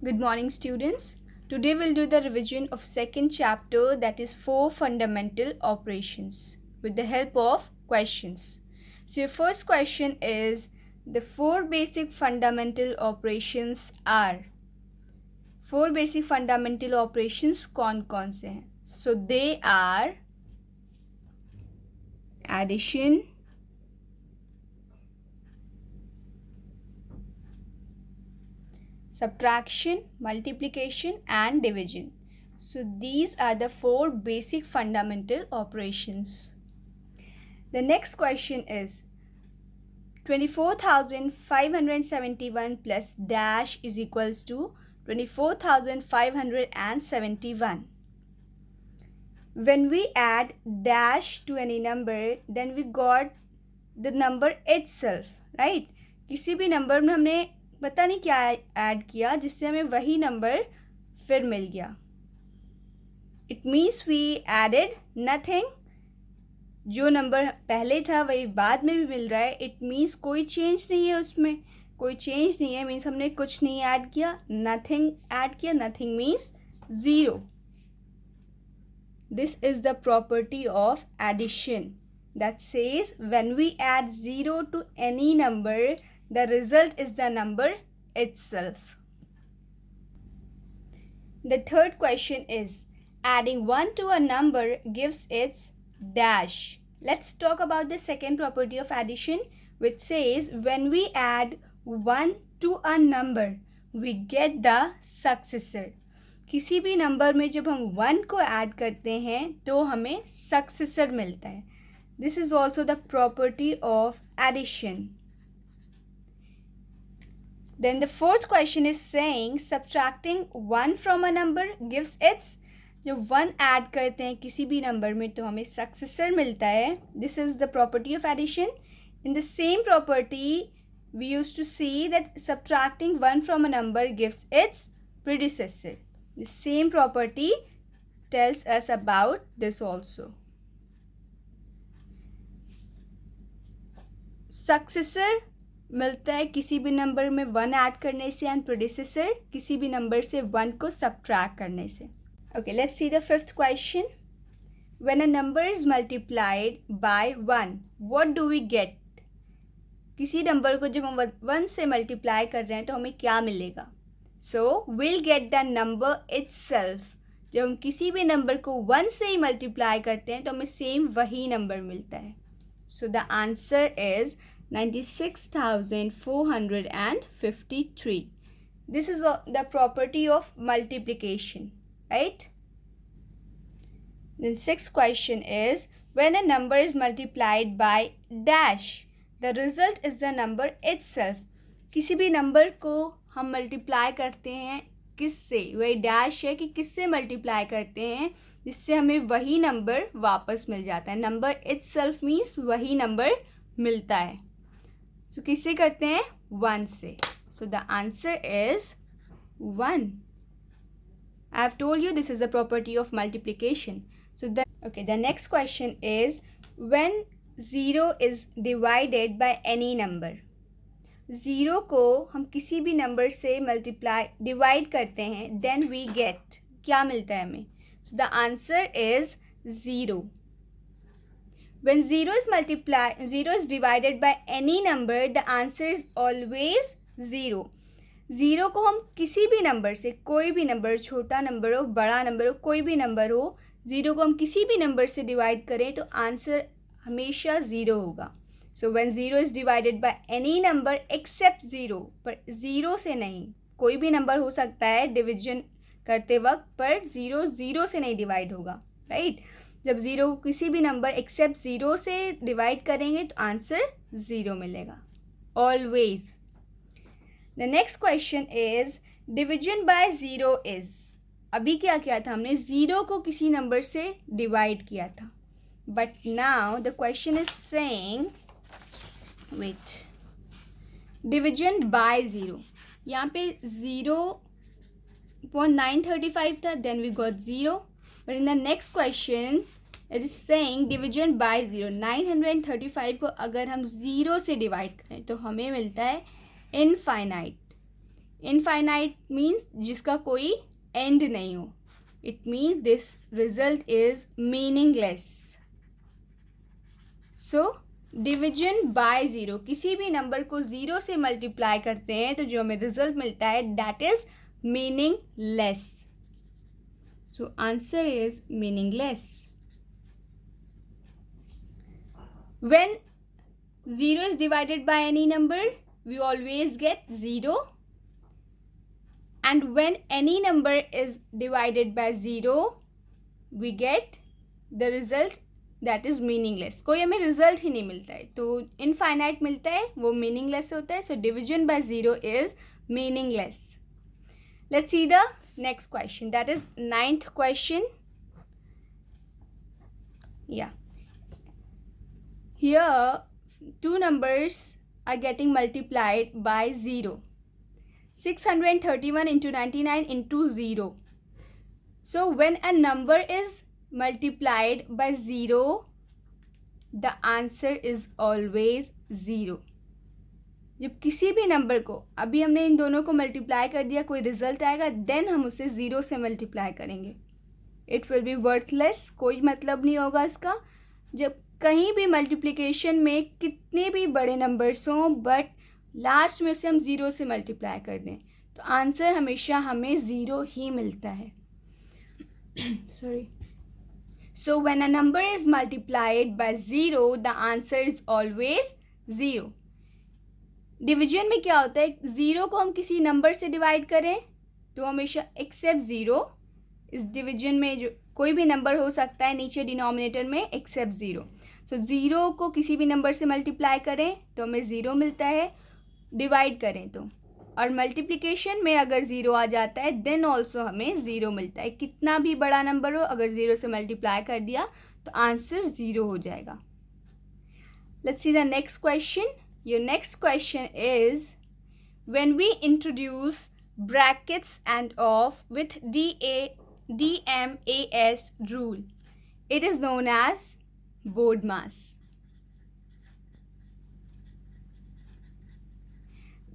Good morning, students. Today we'll do the revision of second chapter, that is 4 fundamental operations, with the help of questions. So your first question is, the 4 basic fundamental operations are. 4 basic fundamental operations कौन से हैं? So they are addition, subtraction, multiplication and division. So these are the 4 basic fundamental operations. The next question is 24,571 plus dash is equals to 24,571. When we add dash to any number, then we got the number itself, right? किसी भी number में हमने पता नहीं क्या add किया जिससे हमें वही नंबर फिर मिल गया. It means we added nothing. जो नंबर पहले था वही बाद में भी मिल रहा है. इट मीन्स कोई चेंज नहीं है उसमें, कोई चेंज नहीं है मीन्स हमने कुछ नहीं ऐड किया, नथिंग ऐड किया. Nothing means zero. This is the property of addition that says when we add 0 to any number, the result is the number itself. The third question is, adding 1 to a number gives its dash. Let's talk about the second property of addition, which says when we add 1 to a number, we get the successor. किसी भी number में जब हम 1 को add करते हैं तो हमें सक्सेसर मिलता है. This is also the property of addition. Then the fourth question is saying subtracting 1 from a number gives its. जब 1 ऐड करते हैं किसी भी नंबर में तो हमें सक्सेसर मिलता है. This is the property of addition. In the same property, we used to see that subtracting 1 from a number gives its predecessor. The same property tells us about this also. Successor मिलता है किसी भी number में 1 add करने से and predecessor किसी भी number से 1 को सब्ट्रैक्ट करने से. Okay, let's see the fifth question. When a number is multiplied by 1, what do we get? किसी नंबर को जब हम 1 से मल्टीप्लाई कर रहे हैं तो हमें क्या मिलेगा? So will get the number itself. जब हम किसी भी नंबर को 1 से ही मल्टीप्लाई करते हैं तो हमें सेम वही नंबर मिलता है. So the answer is 96,453. This is the property of multiplication, right? The sixth question is, when a number is multiplied by dash, the result is the number itself. किसी भी number को हम multiply करते हैं किससे? वही डैश है कि किससे मल्टीप्लाई करते हैं जिससे हमें वही नंबर वापस मिल जाता है. नंबर इटसेल्फ मीन्स वही नंबर मिलता है. सो किससे करते हैं? 1 से. So the answer is 1. I have told you this is the property of multiplication. So the next question is, when 0 is divided by any number. 0 को हम किसी भी नंबर से डिवाइड करते हैं, देन वी गेट. क्या मिलता है हमें? So the answer is 0. When 0 is divided by any number, the answer is always 0. 0 को हम किसी भी नंबर से, कोई भी नंबर, छोटा नंबर हो, बड़ा नंबर हो, कोई भी नंबर हो, 0 को हम किसी भी नंबर से डिवाइड करें तो आंसर हमेशा 0 होगा. So when 0 is divided by any number except 0, पर 0 से नहीं, कोई भी नंबर हो सकता है डिवीजन करते वक्त, पर 0 से नहीं डिवाइड होगा, राइट? जब 0 को किसी भी नंबर एक्सेप्ट 0 से डिवाइड करेंगे तो आंसर 0 मिलेगा always. The next question is, division by 0 is. अभी क्या किया था हमने? 0 को किसी नंबर से डिवाइड किया था, but now the question is saying, wait, division by 0. यहाँ पे 0.935 था, then we got 0. But in the next question it is saying division by 0. 935 को अगर हम 0 से डिवाइड करें तो हमें मिलता है इनफाइनाइट. इनफाइनाइट मीन्स जिसका कोई एंड नहीं हो. It means this result is meaningless. So division by zero, किसी भी नंबर को ज़ीरो से मल्टीप्लाई करते हैं तो जो हमें रिजल्ट मिलता है that is meaningless. So answer is meaningless. When 0 is divided by any number, we always get 0. And when any number is divided by 0, we get the result that is meaningless. कोई हमें result ही नहीं मिलता है, तो infinite मिलता है, वो meaningless होता है. So division by 0 is meaningless. Let's see the next question. That is 9th question. Yeah. Here, two numbers are getting multiplied by 0. 631 into 99 into 0. So, when a number is multiplied by 0, the answer is always 0. जब किसी भी number को, अभी हमने इन दोनों को multiply कर दिया, कोई रिजल्ट आएगा, देन हम उसे 0 से मल्टीप्लाई करेंगे. इट विल बी वर्थलेस, कोई मतलब नहीं होगा इसका. जब कहीं भी मल्टीप्लिकेशन में कितने भी बड़े नंबर्स हों बट लास्ट में उसे हम 0 से मल्टीप्लाई कर दें तो आंसर हमेशा हमें 0 ही मिलता है. Sorry. So when a number is multiplied bye 0 the answer is always 0. Division में क्या होता है, 0 को हम किसी नंबर से डिवाइड करें तो हमेशा एक्सेप्ट 0. इस डिवीजन में जो कोई भी नंबर हो सकता है नीचे डिनोमिनेटर में एक्सेप्ट 0. सो 0 को किसी भी नंबर से मल्टीप्लाई करें तो हमें 0 मिलता है, डिवाइड करें तो. और मल्टीप्लिकेशन में अगर 0 आ जाता है देन ऑल्सो हमें 0 मिलता है. कितना भी बड़ा नंबर हो, अगर 0 से मल्टीप्लाई कर दिया तो आंसर 0 हो जाएगा. Let's see the next question. Your next question is when we introduce brackets and of with DMAS rule, it is known as BODMAS.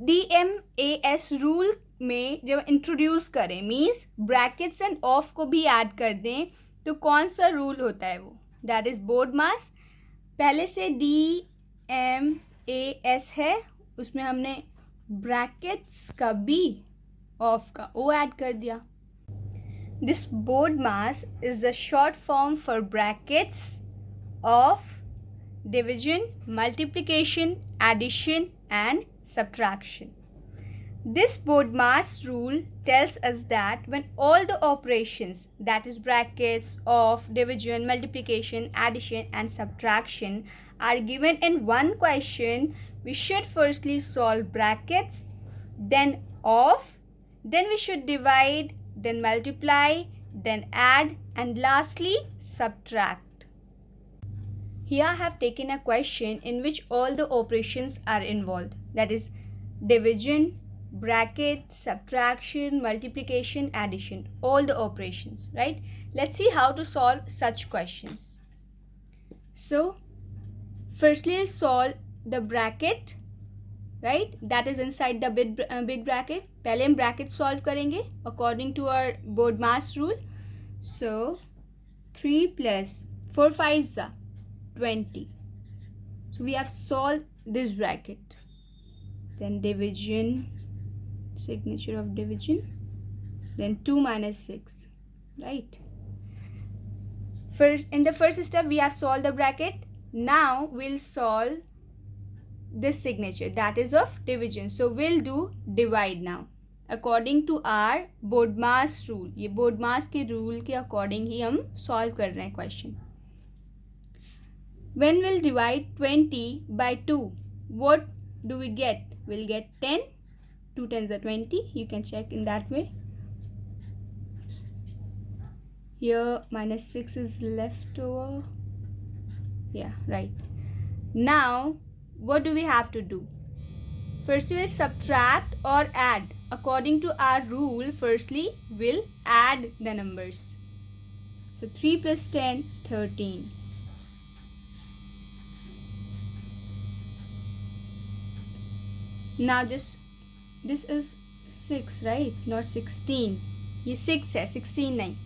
DMAS rule में जब इंट्रोड्यूस करें मीन्स ब्रैकेट्स एंड ऑफ को भी add कर दें तो कौन सा रूल होता है वो, दैट इज BODMAS. पहले से DMAS है, उसमें हमने ब्रैकेट्स का B, ऑफ का O ऐड कर दिया. This BODMAS is the short form for brackets of division, multiplication, addition and subtraction. This BODMAS rule tells us that when all the operations, that is brackets, of, division, multiplication, addition and subtraction are given in one question, we should firstly solve brackets, then of, then we should divide, then multiply, then add and lastly subtract. Here I have taken a question in which all the operations are involved, that is division, bracket, subtraction, multiplication, addition, all the operations, right? Let's see how to solve such questions. So firstly solve the bracket, right, that is inside the big bracket. पहले हम bracket solve करेंगे according to our BODMAS rule. So 3 plus 4 5s are 20. So we have solved this bracket. Then division, signature of division, then 2 minus 6, right? First, in the first step we have solved the bracket. Now we'll solve this signature, that is of division. So we'll do divide now according to our BODMAS rule. ये BODMAS के rule के according ही हम solve कर रहे हैं question. When we'll divide 20 by 2, what do we get? We'll get 10. 2 tens are 20. You can check in that way. Here minus 6 is left over. Yeah, right. Now what do we have to do? First we'll subtract or add. According to our rule, firstly we'll add the numbers. So 3 plus 10, 13. Now just this is 6 right, not 16. ये 6 है, 16 नहीं.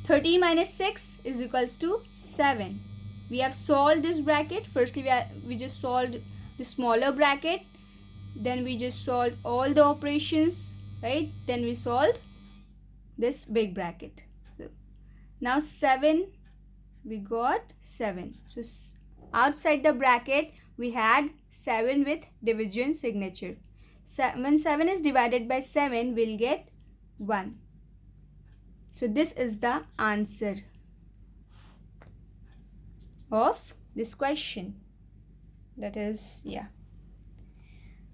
13 minus 6 is equals to 7. We have solved this bracket. Firstly, we just solved the smaller bracket. Then we just solved all the operations, right? Then we solved this big bracket. So now 7, we got 7. So outside the bracket, we had 7 with division signature. When 7 is divided by 7, we'll get 1. So this is the answer of this question. That is, yeah.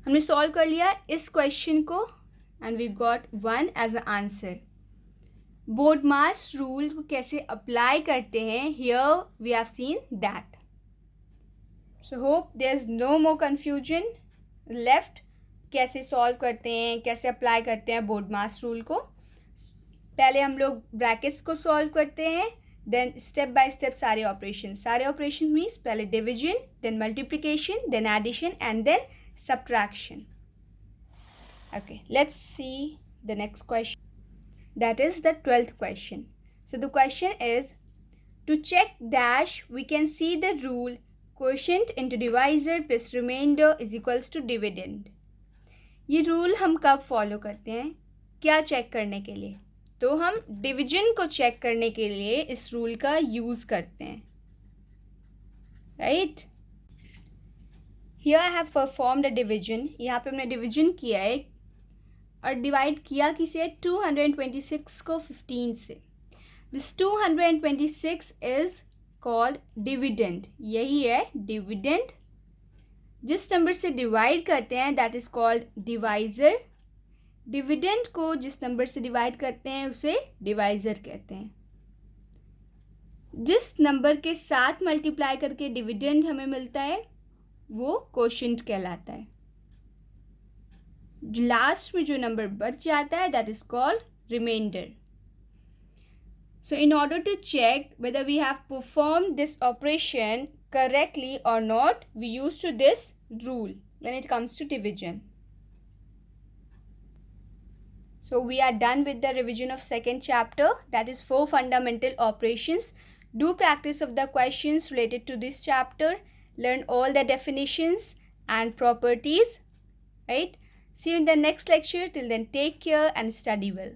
हमने solve कर लिया इस question को and we got 1 as a answer. BODMAS rule को कैसे apply करते हैं, here we have seen that. So hope there is no more confusion left. कैसे सॉल्व करते हैं, कैसे अप्लाई करते हैं बोर्ड मास रूल को. पहले हम लोग ब्रैकेट्स को सॉल्व करते हैं, देन स्टेप बाय स्टेप सारे ऑपरेशन मीन्स पहले division, then multiplication, then addition and then subtraction. Okay, let's see the next question. That is the 12th question. So the question is, to check dash we can see the rule quotient into divisor plus remainder is equals to dividend. ये rule हम कब follow करते हैं, क्या check करने के लिए? तो हम डिवीजन को चेक करने के लिए इस रूल का यूज़ करते हैं, right? Here I have performed a division. यहाँ पे हमने डिविजन किया है और डिवाइड किया किसे, 226 को 15 से. This 226 is called dividend. यही है डिविडेंड. जिस नंबर से डिवाइड करते हैं that is called divisor. Dividend को जिस नंबर से डिवाइड करते हैं उसे डिवाइजर कहते हैं. जिस नंबर के साथ मल्टीप्लाई करके डिविडेंड हमें मिलता है वो कोशेंट कहलाता है. लास्ट में जो नंबर बच जाता है that is called remainder. So in order to check whether we have perform this operation correctly और not, we use to this rule when it comes to division. So we are done with the revision of second chapter, that is 4 fundamental operations. Do practice of the questions related to this chapter. Learn all the definitions and properties, right? See you in the next lecture. Till then, take care and study well.